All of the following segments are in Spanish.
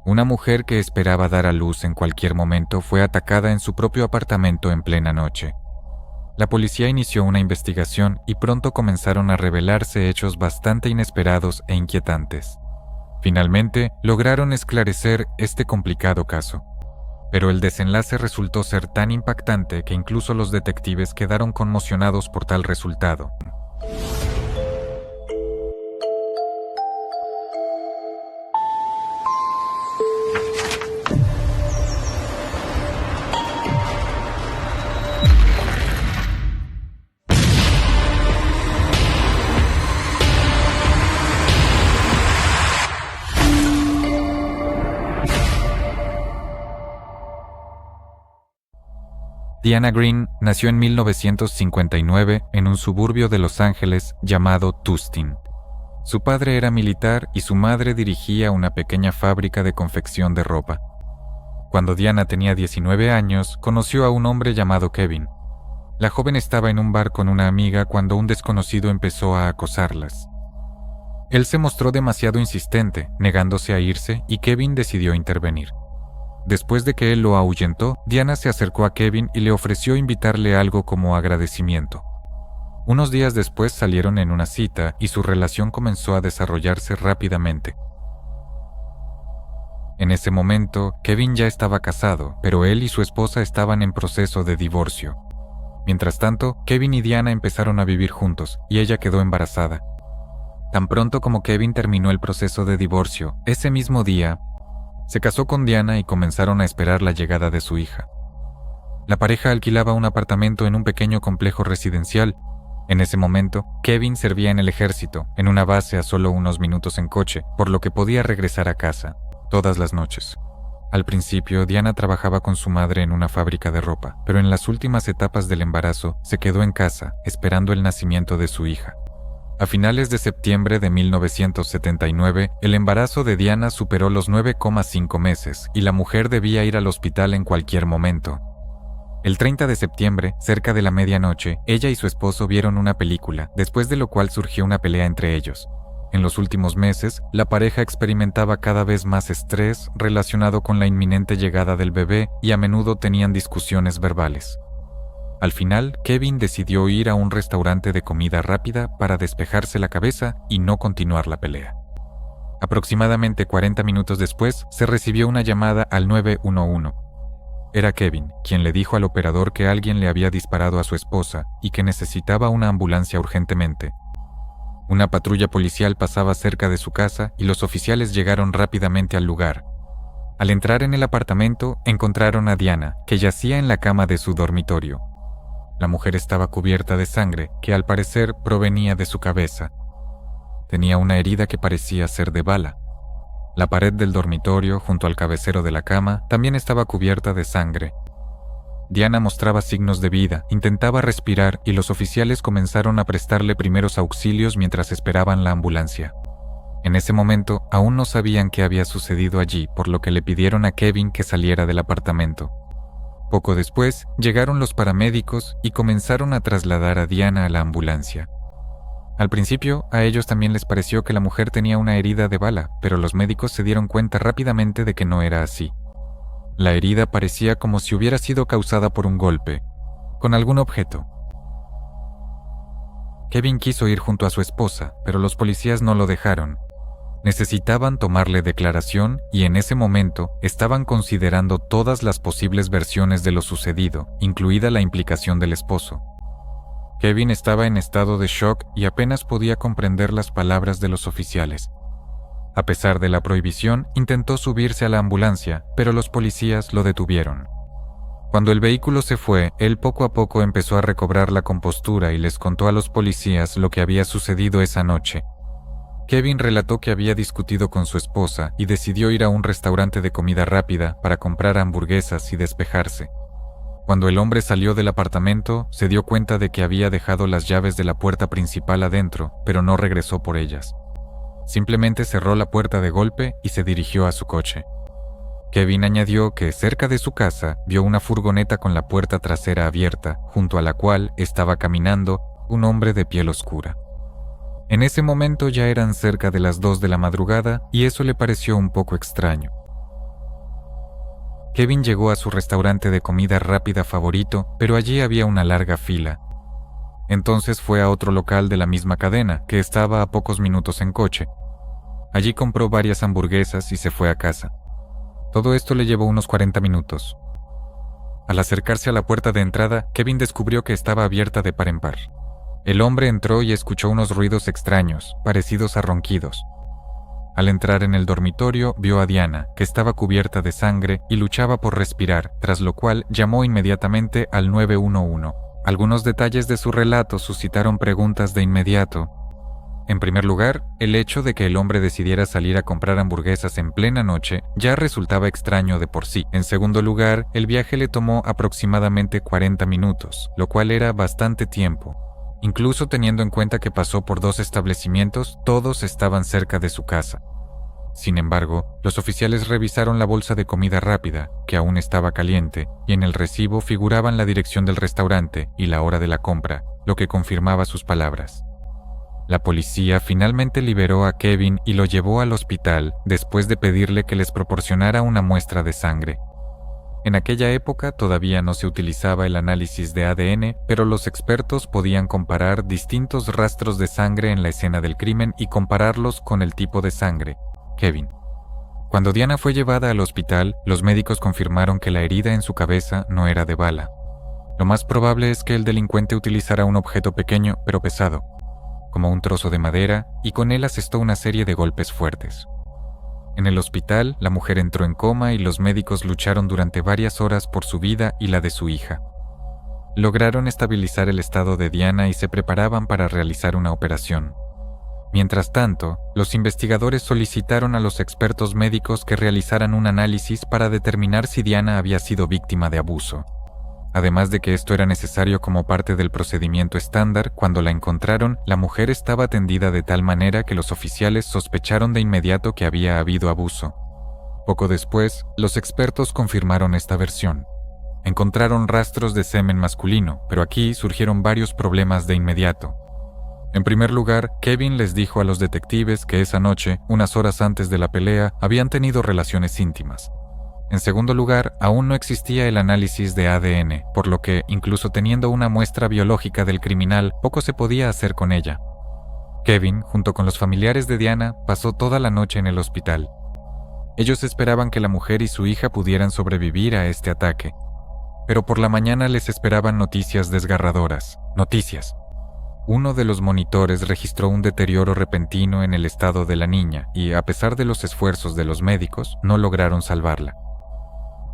Una mujer que esperaba dar a luz en cualquier momento fue atacada en su propio apartamento en plena noche. La policía inició una investigación y pronto comenzaron a revelarse hechos bastante inesperados e inquietantes. Finalmente, lograron esclarecer este complicado caso. Pero el desenlace resultó ser tan impactante que incluso los detectives quedaron conmocionados por tal resultado. Diana Green nació en 1959 en un suburbio de Los Ángeles llamado Tustin. Su padre era militar y su madre dirigía una pequeña fábrica de confección de ropa. Cuando Diana tenía 19 años, conoció a un hombre llamado Kevin. La joven estaba en un bar con una amiga cuando un desconocido empezó a acosarlas. Él se mostró demasiado insistente, negándose a irse, y Kevin decidió intervenir. Después de que él lo ahuyentó, Diana se acercó a Kevin y le ofreció invitarle algo como agradecimiento. Unos días después salieron en una cita y su relación comenzó a desarrollarse rápidamente. En ese momento, Kevin ya estaba casado, pero él y su esposa estaban en proceso de divorcio. Mientras tanto, Kevin y Diana empezaron a vivir juntos y ella quedó embarazada. Tan pronto como Kevin terminó el proceso de divorcio, ese mismo día, se casó con Diana y comenzaron a esperar la llegada de su hija. La pareja alquilaba un apartamento en un pequeño complejo residencial. En ese momento, Kevin servía en el ejército, en una base a solo unos minutos en coche, por lo que podía regresar a casa todas las noches. Al principio, Diana trabajaba con su madre en una fábrica de ropa, pero en las últimas etapas del embarazo se quedó en casa, esperando el nacimiento de su hija. A finales de septiembre de 1979, el embarazo de Diana superó los 9,5 meses y la mujer debía ir al hospital en cualquier momento. El 30 de septiembre, cerca de la medianoche, ella y su esposo vieron una película, después de lo cual surgió una pelea entre ellos. En los últimos meses, la pareja experimentaba cada vez más estrés relacionado con la inminente llegada del bebé y a menudo tenían discusiones verbales. Al final, Kevin decidió ir a un restaurante de comida rápida para despejarse la cabeza y no continuar la pelea. Aproximadamente 40 minutos después, se recibió una llamada al 911. Era Kevin, quien le dijo al operador que alguien le había disparado a su esposa y que necesitaba una ambulancia urgentemente. Una patrulla policial pasaba cerca de su casa y los oficiales llegaron rápidamente al lugar. Al entrar en el apartamento, encontraron a Diana, que yacía en la cama de su dormitorio. La mujer estaba cubierta de sangre, que al parecer provenía de su cabeza. Tenía una herida que parecía ser de bala. La pared del dormitorio, junto al cabecero de la cama, también estaba cubierta de sangre. Diana mostraba signos de vida, intentaba respirar y los oficiales comenzaron a prestarle primeros auxilios mientras esperaban la ambulancia. En ese momento, aún no sabían qué había sucedido allí, por lo que le pidieron a Kevin que saliera del apartamento. Poco después, llegaron los paramédicos y comenzaron a trasladar a Diana a la ambulancia. Al principio, a ellos también les pareció que la mujer tenía una herida de bala, pero los médicos se dieron cuenta rápidamente de que no era así. La herida parecía como si hubiera sido causada por un golpe, con algún objeto. Kevin quiso ir junto a su esposa, pero los policías no lo dejaron. Necesitaban tomarle declaración y en ese momento estaban considerando todas las posibles versiones de lo sucedido, incluida la implicación del esposo. Kevin estaba en estado de shock y apenas podía comprender las palabras de los oficiales. A pesar de la prohibición, intentó subirse a la ambulancia, pero los policías lo detuvieron. Cuando el vehículo se fue, él poco a poco empezó a recobrar la compostura y les contó a los policías lo que había sucedido esa noche. Kevin relató que había discutido con su esposa y decidió ir a un restaurante de comida rápida para comprar hamburguesas y despejarse. Cuando el hombre salió del apartamento, se dio cuenta de que había dejado las llaves de la puerta principal adentro, pero no regresó por ellas. Simplemente cerró la puerta de golpe y se dirigió a su coche. Kevin añadió que cerca de su casa vio una furgoneta con la puerta trasera abierta, junto a la cual estaba caminando un hombre de piel oscura. En ese momento ya eran cerca de las 2 de la madrugada y eso le pareció un poco extraño. Kevin llegó a su restaurante de comida rápida favorito, pero allí había una larga fila. Entonces fue a otro local de la misma cadena, que estaba a pocos minutos en coche. Allí compró varias hamburguesas y se fue a casa. Todo esto le llevó unos 40 minutos. Al acercarse a la puerta de entrada, Kevin descubrió que estaba abierta de par en par. El hombre entró y escuchó unos ruidos extraños, parecidos a ronquidos. Al entrar en el dormitorio, vio a Diana, que estaba cubierta de sangre y luchaba por respirar, tras lo cual llamó inmediatamente al 911. Algunos detalles de su relato suscitaron preguntas de inmediato. En primer lugar, el hecho de que el hombre decidiera salir a comprar hamburguesas en plena noche ya resultaba extraño de por sí. En segundo lugar, el viaje le tomó aproximadamente 40 minutos, lo cual era bastante tiempo. Incluso teniendo en cuenta que pasó por 2 establecimientos, todos estaban cerca de su casa. Sin embargo, los oficiales revisaron la bolsa de comida rápida, que aún estaba caliente, y en el recibo figuraban la dirección del restaurante y la hora de la compra, lo que confirmaba sus palabras. La policía finalmente liberó a Kevin y lo llevó al hospital después de pedirle que les proporcionara una muestra de sangre. En aquella época todavía no se utilizaba el análisis de ADN, pero los expertos podían comparar distintos rastros de sangre en la escena del crimen y compararlos con el tipo de sangre, Kevin. Cuando Diana fue llevada al hospital, los médicos confirmaron que la herida en su cabeza no era de bala. Lo más probable es que el delincuente utilizara un objeto pequeño pero pesado, como un trozo de madera, y con él asestó una serie de golpes fuertes. En el hospital, la mujer entró en coma y los médicos lucharon durante varias horas por su vida y la de su hija. Lograron estabilizar el estado de Diana y se preparaban para realizar una operación. Mientras tanto, los investigadores solicitaron a los expertos médicos que realizaran un análisis para determinar si Diana había sido víctima de abuso. Además de que esto era necesario como parte del procedimiento estándar, cuando la encontraron, la mujer estaba tendida de tal manera que los oficiales sospecharon de inmediato que había habido abuso. Poco después, los expertos confirmaron esta versión. Encontraron rastros de semen masculino, pero aquí surgieron varios problemas de inmediato. En primer lugar, Kevin les dijo a los detectives que esa noche, unas horas antes de la pelea, habían tenido relaciones íntimas. En segundo lugar, aún no existía el análisis de ADN, por lo que, incluso teniendo una muestra biológica del criminal, poco se podía hacer con ella. Kevin, junto con los familiares de Diana, pasó toda la noche en el hospital. Ellos esperaban que la mujer y su hija pudieran sobrevivir a este ataque. Pero por la mañana les esperaban noticias desgarradoras. Noticias. Uno de los monitores registró un deterioro repentino en el estado de la niña y, a pesar de los esfuerzos de los médicos, no lograron salvarla.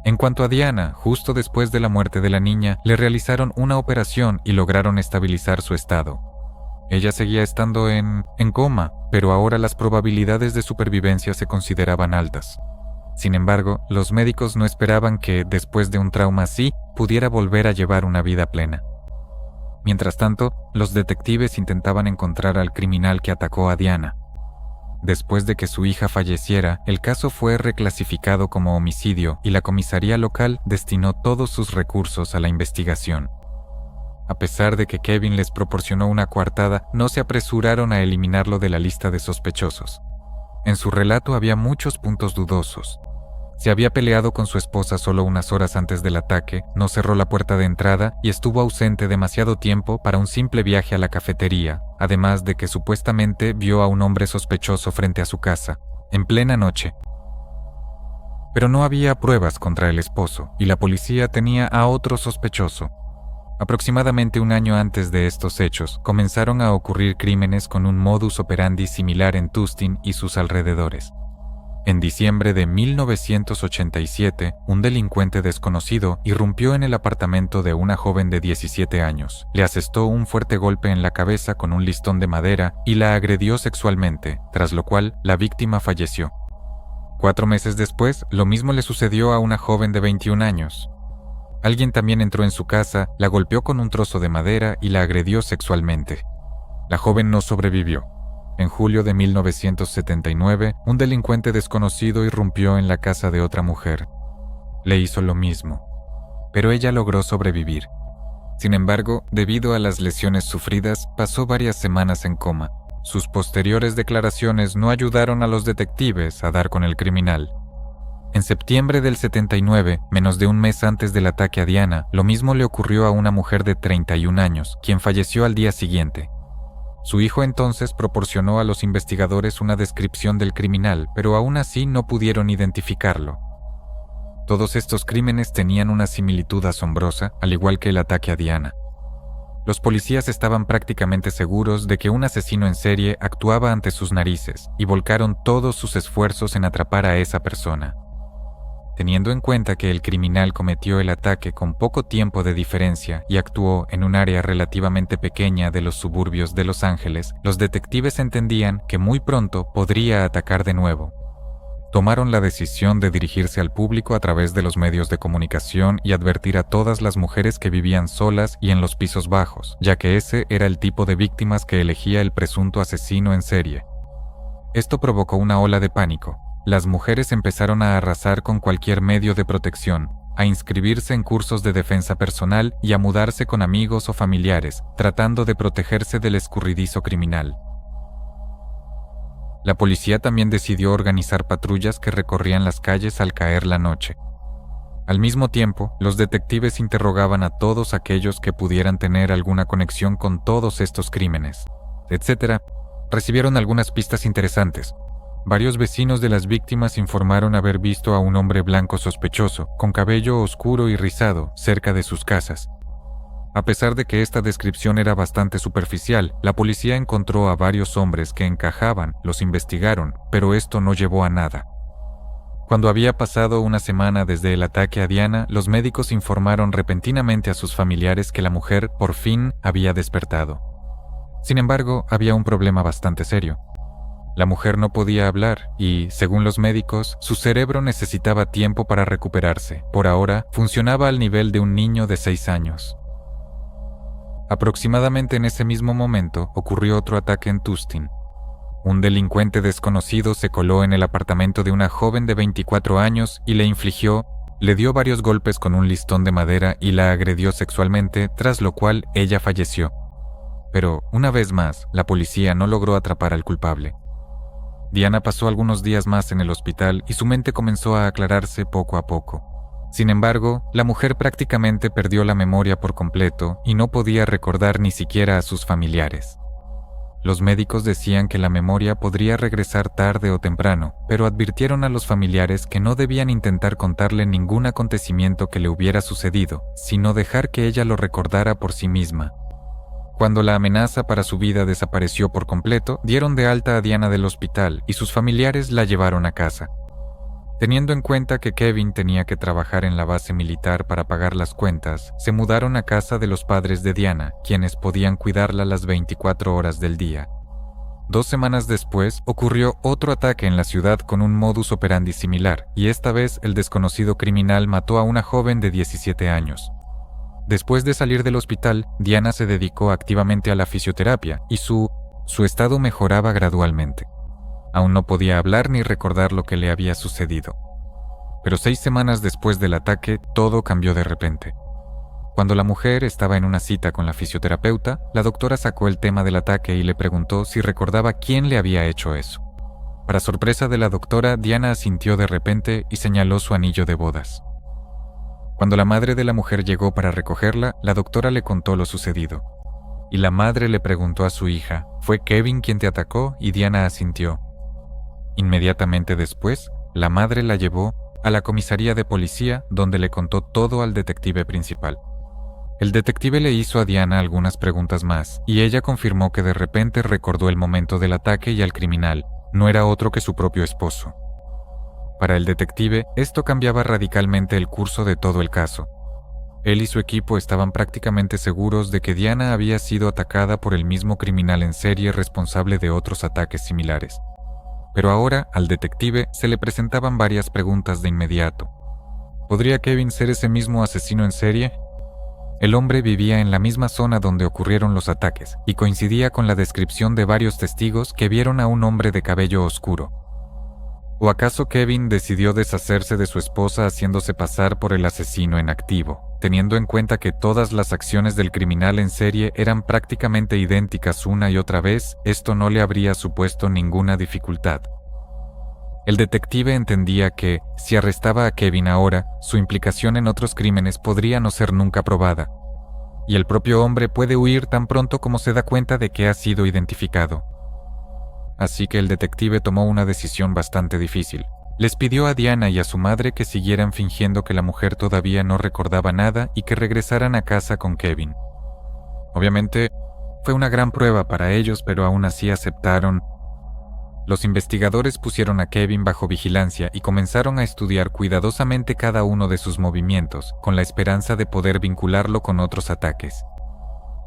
En cuanto a Diana, justo después de la muerte de la niña, le realizaron una operación y lograron estabilizar su estado. Ella seguía estando en coma, pero ahora las probabilidades de supervivencia se consideraban altas. Sin embargo, los médicos no esperaban que, después de un trauma así, pudiera volver a llevar una vida plena. Mientras tanto, los detectives intentaban encontrar al criminal que atacó a Diana. Después de que su hija falleciera, el caso fue reclasificado como homicidio y la comisaría local destinó todos sus recursos a la investigación. A pesar de que Kevin les proporcionó una coartada, no se apresuraron a eliminarlo de la lista de sospechosos. En su relato había muchos puntos dudosos. Se había peleado con su esposa solo unas horas antes del ataque, no cerró la puerta de entrada y estuvo ausente demasiado tiempo para un simple viaje a la cafetería, además de que supuestamente vio a un hombre sospechoso frente a su casa, en plena noche. Pero no había pruebas contra el esposo, y la policía tenía a otro sospechoso. Aproximadamente un año antes de estos hechos, comenzaron a ocurrir crímenes con un modus operandi similar en Tustin y sus alrededores. En diciembre de 1987, un delincuente desconocido irrumpió en el apartamento de una joven de 17 años, le asestó un fuerte golpe en la cabeza con un listón de madera y la agredió sexualmente, tras lo cual la víctima falleció. 4 meses después, lo mismo le sucedió a una joven de 21 años. Alguien también entró en su casa, la golpeó con un trozo de madera y la agredió sexualmente. La joven no sobrevivió. En julio de 1979, un delincuente desconocido irrumpió en la casa de otra mujer. Le hizo lo mismo, pero ella logró sobrevivir. Sin embargo, debido a las lesiones sufridas, pasó varias semanas en coma. Sus posteriores declaraciones no ayudaron a los detectives a dar con el criminal. En septiembre del 79, menos de un mes antes del ataque a Diana, lo mismo le ocurrió a una mujer de 31 años, quien falleció al día siguiente. Su hijo entonces proporcionó a los investigadores una descripción del criminal, pero aún así no pudieron identificarlo. Todos estos crímenes tenían una similitud asombrosa, al igual que el ataque a Diana. Los policías estaban prácticamente seguros de que un asesino en serie actuaba ante sus narices y volcaron todos sus esfuerzos en atrapar a esa persona. Teniendo en cuenta que el criminal cometió el ataque con poco tiempo de diferencia y actuó en un área relativamente pequeña de los suburbios de Los Ángeles, los detectives entendían que muy pronto podría atacar de nuevo. Tomaron la decisión de dirigirse al público a través de los medios de comunicación y advertir a todas las mujeres que vivían solas y en los pisos bajos, ya que ese era el tipo de víctimas que elegía el presunto asesino en serie. Esto provocó una ola de pánico. Las mujeres empezaron a arrasar con cualquier medio de protección, a inscribirse en cursos de defensa personal y a mudarse con amigos o familiares, tratando de protegerse del escurridizo criminal. La policía también decidió organizar patrullas que recorrían las calles al caer la noche. Al mismo tiempo, los detectives interrogaban a todos aquellos que pudieran tener alguna conexión con todos estos crímenes, etc. Recibieron algunas pistas interesantes. Varios vecinos de las víctimas informaron haber visto a un hombre blanco sospechoso, con cabello oscuro y rizado, cerca de sus casas. A pesar de que esta descripción era bastante superficial, la policía encontró a varios hombres que encajaban, los investigaron, pero esto no llevó a nada. Cuando había pasado una semana desde el ataque a Diana, los médicos informaron repentinamente a sus familiares que la mujer, por fin, había despertado. Sin embargo, había un problema bastante serio. La mujer no podía hablar y, según los médicos, su cerebro necesitaba tiempo para recuperarse. Por ahora, funcionaba al nivel de un niño de 6 años. Aproximadamente en ese mismo momento, ocurrió otro ataque en Tustin. Un delincuente desconocido se coló en el apartamento de una joven de 24 años y le dio varios golpes con un listón de madera y la agredió sexualmente, tras lo cual ella falleció. Pero, una vez más, la policía no logró atrapar al culpable. Diana pasó algunos días más en el hospital y su mente comenzó a aclararse poco a poco. Sin embargo, la mujer prácticamente perdió la memoria por completo y no podía recordar ni siquiera a sus familiares. Los médicos decían que la memoria podría regresar tarde o temprano, pero advirtieron a los familiares que no debían intentar contarle ningún acontecimiento que le hubiera sucedido, sino dejar que ella lo recordara por sí misma. Cuando la amenaza para su vida desapareció por completo, dieron de alta a Diana del hospital y sus familiares la llevaron a casa. Teniendo en cuenta que Kevin tenía que trabajar en la base militar para pagar las cuentas, se mudaron a casa de los padres de Diana, quienes podían cuidarla las 24 horas del día. 2 semanas después, ocurrió otro ataque en la ciudad con un modus operandi similar, y esta vez el desconocido criminal mató a una joven de 17 años. Después de salir del hospital, Diana se dedicó activamente a la fisioterapia y su estado mejoraba gradualmente. Aún no podía hablar ni recordar lo que le había sucedido. Pero 6 semanas después del ataque, todo cambió de repente. Cuando la mujer estaba en una cita con la fisioterapeuta, la doctora sacó el tema del ataque y le preguntó si recordaba quién le había hecho eso. Para sorpresa de la doctora, Diana asintió de repente y señaló su anillo de bodas. Cuando la madre de la mujer llegó para recogerla, la doctora le contó lo sucedido. Y la madre le preguntó a su hija, ¿fue Kevin quien te atacó? Y Diana asintió. Inmediatamente después, la madre la llevó a la comisaría de policía, donde le contó todo al detective principal. El detective le hizo a Diana algunas preguntas más, y ella confirmó que de repente recordó el momento del ataque y al criminal. No era otro que su propio esposo. Para el detective, esto cambiaba radicalmente el curso de todo el caso. Él y su equipo estaban prácticamente seguros de que Diana había sido atacada por el mismo criminal en serie responsable de otros ataques similares. Pero ahora, al detective, se le presentaban varias preguntas de inmediato. ¿Podría Kevin ser ese mismo asesino en serie? El hombre vivía en la misma zona donde ocurrieron los ataques y coincidía con la descripción de varios testigos que vieron a un hombre de cabello oscuro. ¿O acaso Kevin decidió deshacerse de su esposa haciéndose pasar por el asesino en activo, teniendo en cuenta que todas las acciones del criminal en serie eran prácticamente idénticas una y otra vez? Esto no le habría supuesto ninguna dificultad. El detective entendía que, si arrestaba a Kevin ahora, su implicación en otros crímenes podría no ser nunca probada, y el propio hombre puede huir tan pronto como se da cuenta de que ha sido identificado. Así que el detective tomó una decisión bastante difícil. Les pidió a Diana y a su madre que siguieran fingiendo que la mujer todavía no recordaba nada y que regresaran a casa con Kevin. Obviamente, fue una gran prueba para ellos, pero aún así aceptaron. Los investigadores pusieron a Kevin bajo vigilancia y comenzaron a estudiar cuidadosamente cada uno de sus movimientos, con la esperanza de poder vincularlo con otros ataques.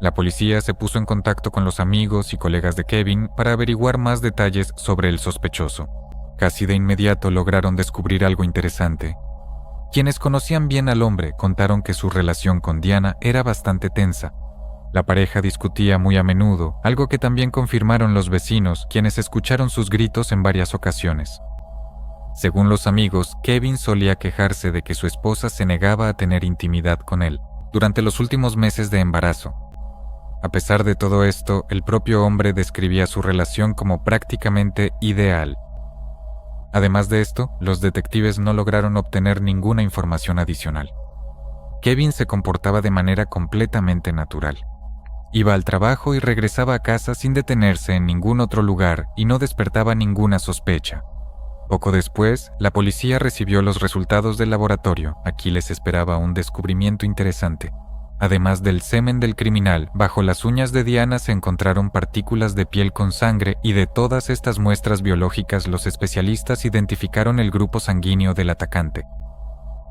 La policía se puso en contacto con los amigos y colegas de Kevin para averiguar más detalles sobre el sospechoso. Casi de inmediato lograron descubrir algo interesante. Quienes conocían bien al hombre contaron que su relación con Diana era bastante tensa. La pareja discutía muy a menudo, algo que también confirmaron los vecinos, quienes escucharon sus gritos en varias ocasiones. Según los amigos, Kevin solía quejarse de que su esposa se negaba a tener intimidad con él durante los últimos meses de embarazo. A pesar de todo esto, el propio hombre describía su relación como prácticamente ideal. Además de esto, los detectives no lograron obtener ninguna información adicional. Kevin se comportaba de manera completamente natural. Iba al trabajo y regresaba a casa sin detenerse en ningún otro lugar y no despertaba ninguna sospecha. Poco después, la policía recibió los resultados del laboratorio. Aquí les esperaba un descubrimiento interesante. Además del semen del criminal, bajo las uñas de Diana se encontraron partículas de piel con sangre y de todas estas muestras biológicas los especialistas identificaron el grupo sanguíneo del atacante.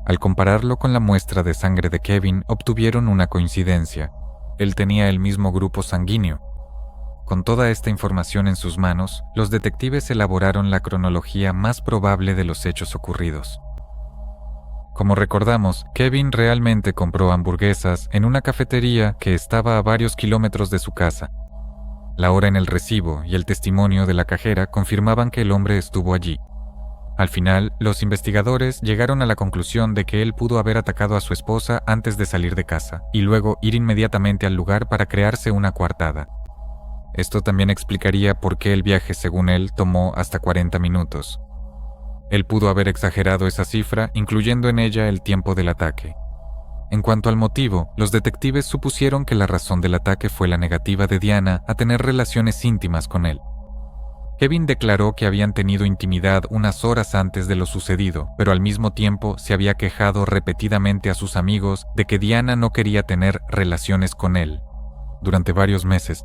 Al compararlo con la muestra de sangre de Kevin, obtuvieron una coincidencia. Él tenía el mismo grupo sanguíneo. Con toda esta información en sus manos, los detectives elaboraron la cronología más probable de los hechos ocurridos. Como recordamos, Kevin realmente compró hamburguesas en una cafetería que estaba a varios kilómetros de su casa. La hora en el recibo y el testimonio de la cajera confirmaban que el hombre estuvo allí. Al final, los investigadores llegaron a la conclusión de que él pudo haber atacado a su esposa antes de salir de casa, y luego ir inmediatamente al lugar para crearse una coartada. Esto también explicaría por qué el viaje, según él, tomó hasta 40 minutos. Él pudo haber exagerado esa cifra, incluyendo en ella el tiempo del ataque. En cuanto al motivo, los detectives supusieron que la razón del ataque fue la negativa de Diana a tener relaciones íntimas con él. Kevin declaró que habían tenido intimidad unas horas antes de lo sucedido, pero al mismo tiempo se había quejado repetidamente a sus amigos de que Diana no quería tener relaciones con él durante varios meses.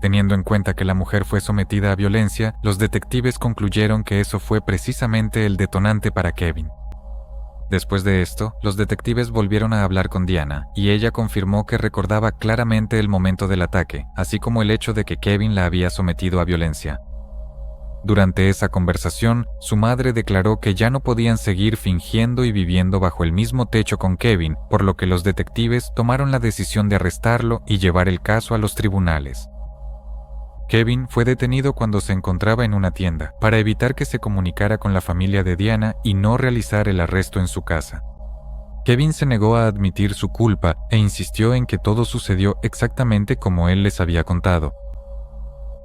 Teniendo en cuenta que la mujer fue sometida a violencia, los detectives concluyeron que eso fue precisamente el detonante para Kevin. Después de esto, los detectives volvieron a hablar con Diana, y ella confirmó que recordaba claramente el momento del ataque, así como el hecho de que Kevin la había sometido a violencia. Durante esa conversación, su madre declaró que ya no podían seguir fingiendo y viviendo bajo el mismo techo con Kevin, por lo que los detectives tomaron la decisión de arrestarlo y llevar el caso a los tribunales. Kevin fue detenido cuando se encontraba en una tienda, para evitar que se comunicara con la familia de Diana y no realizar el arresto en su casa. Kevin se negó a admitir su culpa e insistió en que todo sucedió exactamente como él les había contado.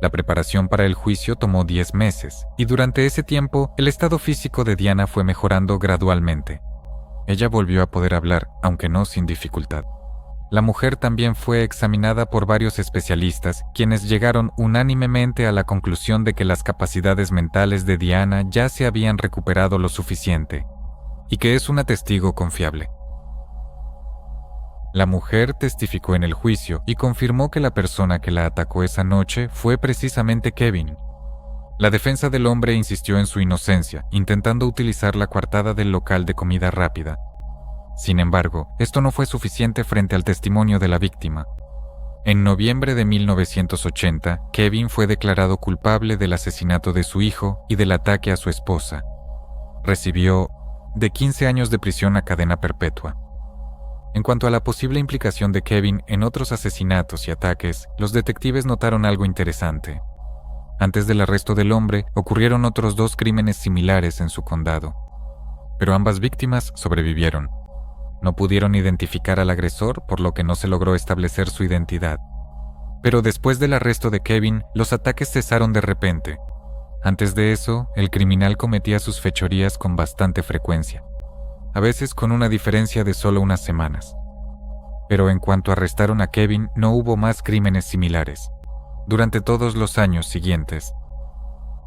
La preparación para el juicio tomó 10 meses, y durante ese tiempo el estado físico de Diana fue mejorando gradualmente. Ella volvió a poder hablar, aunque no sin dificultad. La mujer también fue examinada por varios especialistas, quienes llegaron unánimemente a la conclusión de que las capacidades mentales de Diana ya se habían recuperado lo suficiente, y que es una testigo confiable. La mujer testificó en el juicio y confirmó que la persona que la atacó esa noche fue precisamente Kevin. La defensa del hombre insistió en su inocencia, intentando utilizar la coartada del local de comida rápida. Sin embargo, esto no fue suficiente frente al testimonio de la víctima. En noviembre de 1980, Kevin fue declarado culpable del asesinato de su hijo y del ataque a su esposa. Recibió de 15 años de prisión a cadena perpetua. En cuanto a la posible implicación de Kevin en otros asesinatos y ataques, los detectives notaron algo interesante. Antes del arresto del hombre, ocurrieron otros 2 crímenes similares en su condado, pero ambas víctimas sobrevivieron. No pudieron identificar al agresor, por lo que no se logró establecer su identidad. Pero después del arresto de Kevin, los ataques cesaron de repente. Antes de eso, el criminal cometía sus fechorías con bastante frecuencia, a veces con una diferencia de solo unas semanas. Pero en cuanto arrestaron a Kevin, no hubo más crímenes similares, durante todos los años siguientes.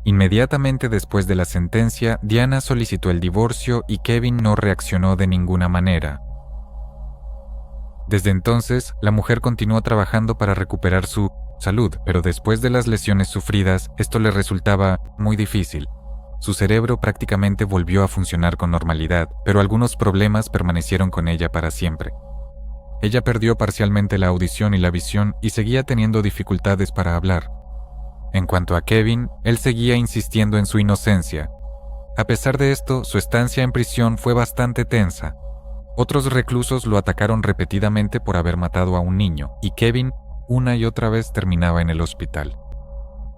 Inmediatamente después de la sentencia, Diana solicitó el divorcio y Kevin no reaccionó de ninguna manera. Desde entonces, la mujer continuó trabajando para recuperar su salud, pero después de las lesiones sufridas, esto le resultaba muy difícil. Su cerebro prácticamente volvió a funcionar con normalidad, pero algunos problemas permanecieron con ella para siempre. Ella perdió parcialmente la audición y la visión y seguía teniendo dificultades para hablar. En cuanto a Kevin, él seguía insistiendo en su inocencia. A pesar de esto, su estancia en prisión fue bastante tensa. Otros reclusos lo atacaron repetidamente por haber matado a un niño, y Kevin una y otra vez terminaba en el hospital.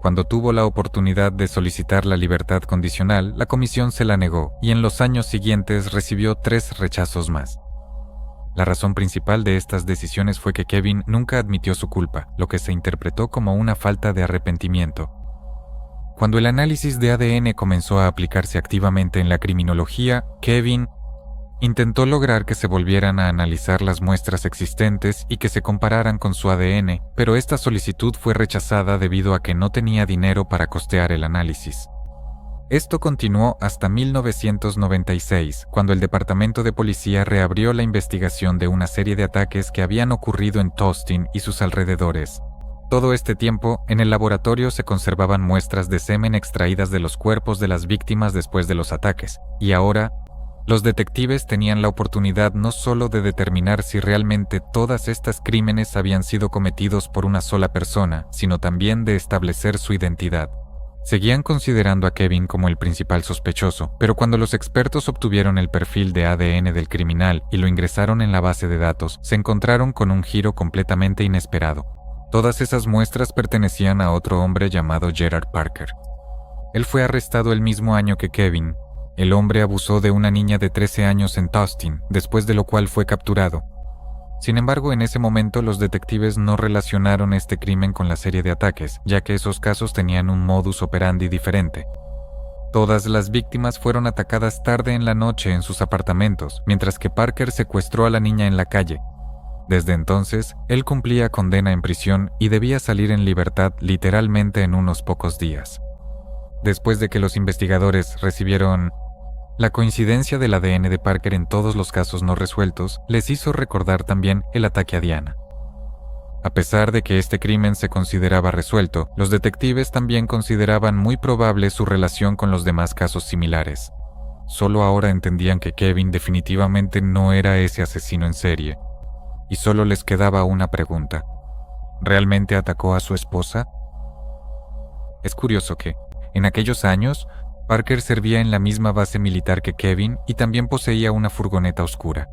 Cuando tuvo la oportunidad de solicitar la libertad condicional, la comisión se la negó, y en los años siguientes recibió 3 rechazos más. La razón principal de estas decisiones fue que Kevin nunca admitió su culpa, lo que se interpretó como una falta de arrepentimiento. Cuando el análisis de ADN comenzó a aplicarse activamente en la criminología, Kevin intentó lograr que se volvieran a analizar las muestras existentes y que se compararan con su ADN, pero esta solicitud fue rechazada debido a que no tenía dinero para costear el análisis. Esto continuó hasta 1996, cuando el Departamento de Policía reabrió la investigación de una serie de ataques que habían ocurrido en Tustin y sus alrededores. Todo este tiempo, en el laboratorio se conservaban muestras de semen extraídas de los cuerpos de las víctimas después de los ataques, y ahora, los detectives tenían la oportunidad no solo de determinar si realmente todas estas crímenes habían sido cometidos por una sola persona, sino también de establecer su identidad. Seguían considerando a Kevin como el principal sospechoso, pero cuando los expertos obtuvieron el perfil de ADN del criminal y lo ingresaron en la base de datos, se encontraron con un giro completamente inesperado. Todas esas muestras pertenecían a otro hombre llamado Gerard Parker. Él fue arrestado el mismo año que Kevin. El hombre abusó de una niña de 13 años en Tustin, después de lo cual fue capturado. Sin embargo, en ese momento los detectives no relacionaron este crimen con la serie de ataques, ya que esos casos tenían un modus operandi diferente. Todas las víctimas fueron atacadas tarde en la noche en sus apartamentos, mientras que Parker secuestró a la niña en la calle. Desde entonces, él cumplía condena en prisión y debía salir en libertad literalmente en unos pocos días. Después de que los investigadores recibieron la coincidencia del ADN de Parker en todos los casos no resueltos, les hizo recordar también el ataque a Diana. A pesar de que este crimen se consideraba resuelto, los detectives también consideraban muy probable su relación con los demás casos similares. Solo ahora entendían que Kevin definitivamente no era ese asesino en serie. Y solo les quedaba una pregunta. ¿Realmente atacó a su esposa? Es curioso que, en aquellos años, Parker servía en la misma base militar que Kevin y también poseía una furgoneta oscura.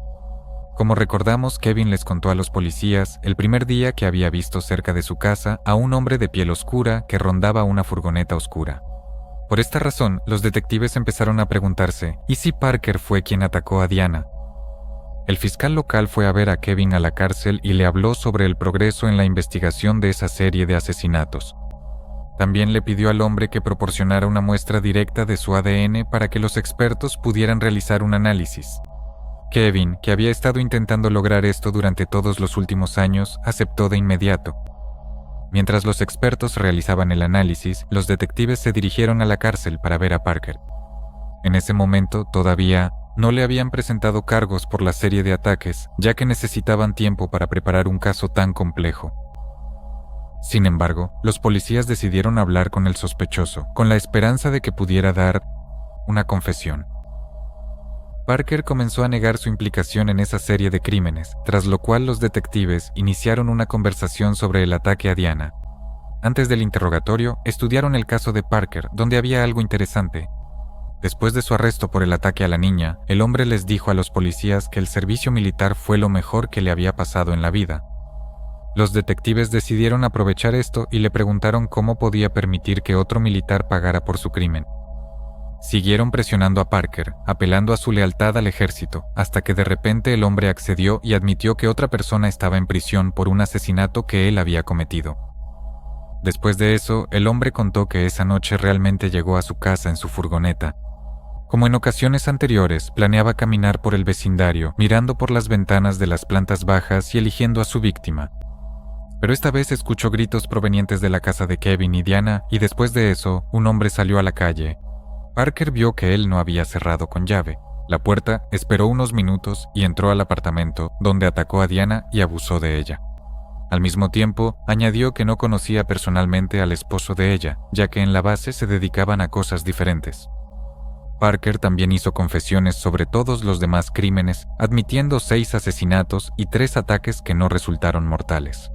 Como recordamos, Kevin les contó a los policías el primer día que había visto cerca de su casa a un hombre de piel oscura que rondaba una furgoneta oscura. Por esta razón, los detectives empezaron a preguntarse, ¿y si Parker fue quien atacó a Diana? El fiscal local fue a ver a Kevin a la cárcel y le habló sobre el progreso en la investigación de esa serie de asesinatos. También le pidió al hombre que proporcionara una muestra directa de su ADN para que los expertos pudieran realizar un análisis. Kevin, que había estado intentando lograr esto durante todos los últimos años, aceptó de inmediato. Mientras los expertos realizaban el análisis, los detectives se dirigieron a la cárcel para ver a Parker. En ese momento, todavía no le habían presentado cargos por la serie de ataques, ya que necesitaban tiempo para preparar un caso tan complejo. Sin embargo, los policías decidieron hablar con el sospechoso, con la esperanza de que pudiera dar una confesión. Parker comenzó a negar su implicación en esa serie de crímenes, tras lo cual los detectives iniciaron una conversación sobre el ataque a Diana. Antes del interrogatorio, estudiaron el caso de Parker, donde había algo interesante. Después de su arresto por el ataque a la niña, el hombre les dijo a los policías que el servicio militar fue lo mejor que le había pasado en la vida. Los detectives decidieron aprovechar esto y le preguntaron cómo podía permitir que otro militar pagara por su crimen. Siguieron presionando a Parker, apelando a su lealtad al ejército, hasta que de repente el hombre accedió y admitió que otra persona estaba en prisión por un asesinato que él había cometido. Después de eso, el hombre contó que esa noche realmente llegó a su casa en su furgoneta. Como en ocasiones anteriores, planeaba caminar por el vecindario, mirando por las ventanas de las plantas bajas y eligiendo a su víctima. Pero esta vez escuchó gritos provenientes de la casa de Kevin y Diana, y después de eso, un hombre salió a la calle. Parker vio que él no había cerrado con llave. La puerta, esperó unos minutos y entró al apartamento, donde atacó a Diana y abusó de ella. Al mismo tiempo, añadió que no conocía personalmente al esposo de ella, ya que en la base se dedicaban a cosas diferentes. Parker también hizo confesiones sobre todos los demás crímenes, admitiendo 6 asesinatos y 3 ataques que no resultaron mortales.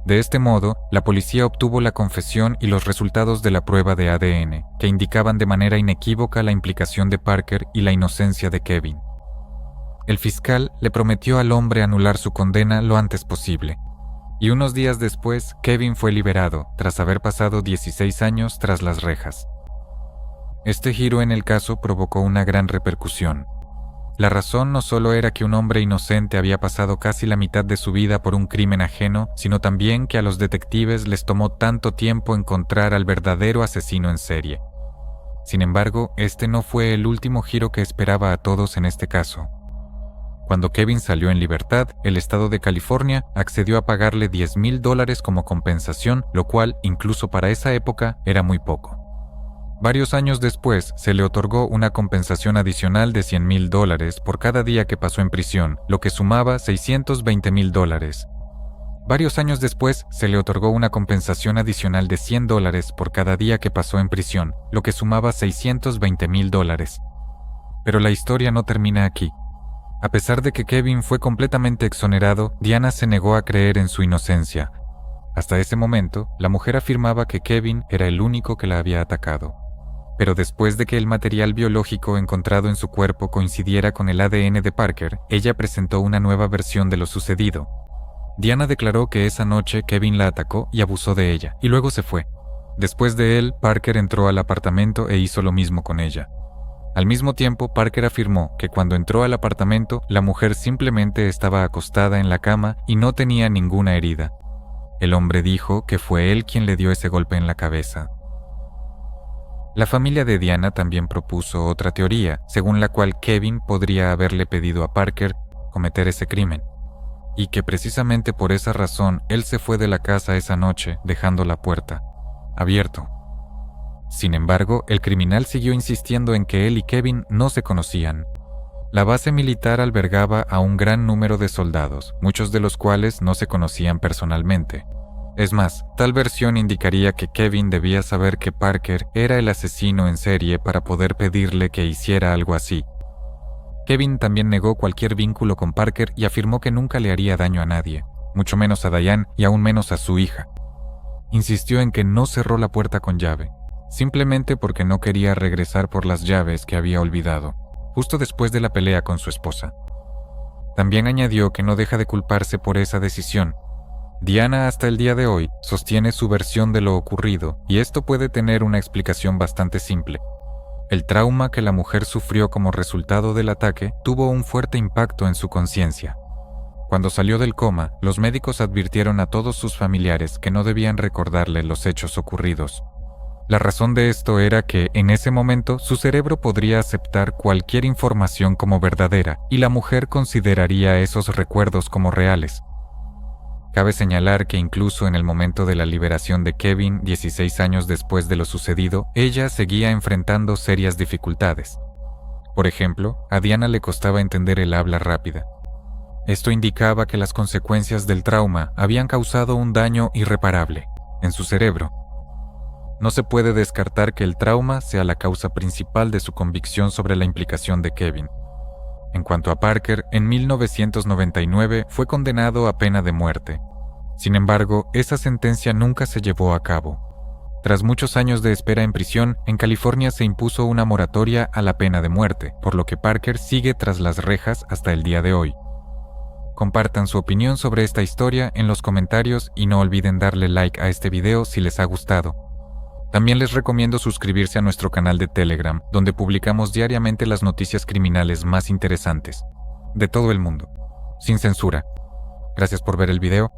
De este modo, la policía obtuvo la confesión y los resultados de la prueba de ADN, que indicaban de manera inequívoca la implicación de Parker y la inocencia de Kevin. El fiscal le prometió al hombre anular su condena lo antes posible, y unos días después, Kevin fue liberado, tras haber pasado 16 años tras las rejas. Este giro en el caso provocó una gran repercusión. La razón no solo era que un hombre inocente había pasado casi la mitad de su vida por un crimen ajeno, sino también que a los detectives les tomó tanto tiempo encontrar al verdadero asesino en serie. Sin embargo, este no fue el último giro que esperaba a todos en este caso. Cuando Kevin salió en libertad, el estado de California accedió a pagarle $10,000 como compensación, lo cual, incluso para esa época, era muy poco. Varios años después, se le otorgó una compensación adicional de $100,000 por cada día que pasó en prisión, lo que sumaba $620,000. Varios años después, se le otorgó una compensación adicional de $100 por cada día que pasó en prisión, lo que sumaba $620,000. Pero la historia no termina aquí. A pesar de que Kevin fue completamente exonerado, Diana se negó a creer en su inocencia. Hasta ese momento, la mujer afirmaba que Kevin era el único que la había atacado. Pero después de que el material biológico encontrado en su cuerpo coincidiera con el ADN de Parker, ella presentó una nueva versión de lo sucedido. Diana declaró que esa noche Kevin la atacó y abusó de ella, y luego se fue. Después de él, Parker entró al apartamento e hizo lo mismo con ella. Al mismo tiempo, Parker afirmó que cuando entró al apartamento, la mujer simplemente estaba acostada en la cama y no tenía ninguna herida. El hombre dijo que fue él quien le dio ese golpe en la cabeza. La familia de Diana también propuso otra teoría, según la cual Kevin podría haberle pedido a Parker cometer ese crimen, y que precisamente por esa razón él se fue de la casa esa noche, dejando la puerta abierta. Sin embargo, el criminal siguió insistiendo en que él y Kevin no se conocían. La base militar albergaba a un gran número de soldados, muchos de los cuales no se conocían personalmente. Es más, tal versión indicaría que Kevin debía saber que Parker era el asesino en serie para poder pedirle que hiciera algo así. Kevin también negó cualquier vínculo con Parker y afirmó que nunca le haría daño a nadie, mucho menos a Diane y aún menos a su hija. Insistió en que no cerró la puerta con llave, simplemente porque no quería regresar por las llaves que había olvidado, justo después de la pelea con su esposa. También añadió que no deja de culparse por esa decisión. Diana hasta el día de hoy sostiene su versión de lo ocurrido, y esto puede tener una explicación bastante simple. El trauma que la mujer sufrió como resultado del ataque tuvo un fuerte impacto en su conciencia. Cuando salió del coma, los médicos advirtieron a todos sus familiares que no debían recordarle los hechos ocurridos. La razón de esto era que, en ese momento, su cerebro podría aceptar cualquier información como verdadera, y la mujer consideraría esos recuerdos como reales. Cabe señalar que incluso en el momento de la liberación de Kevin, 16 años después de lo sucedido, ella seguía enfrentando serias dificultades. Por ejemplo, a Diana le costaba entender el habla rápida. Esto indicaba que las consecuencias del trauma habían causado un daño irreparable en su cerebro. No se puede descartar que el trauma sea la causa principal de su convicción sobre la implicación de Kevin. En cuanto a Parker, en 1999 fue condenado a pena de muerte. Sin embargo, esa sentencia nunca se llevó a cabo. Tras muchos años de espera en prisión, en California se impuso una moratoria a la pena de muerte, por lo que Parker sigue tras las rejas hasta el día de hoy. Compartan su opinión sobre esta historia en los comentarios y no olviden darle like a este video si les ha gustado. También les recomiendo suscribirse a nuestro canal de Telegram, donde publicamos diariamente las noticias criminales más interesantes de todo el mundo, sin censura. Gracias por ver el video.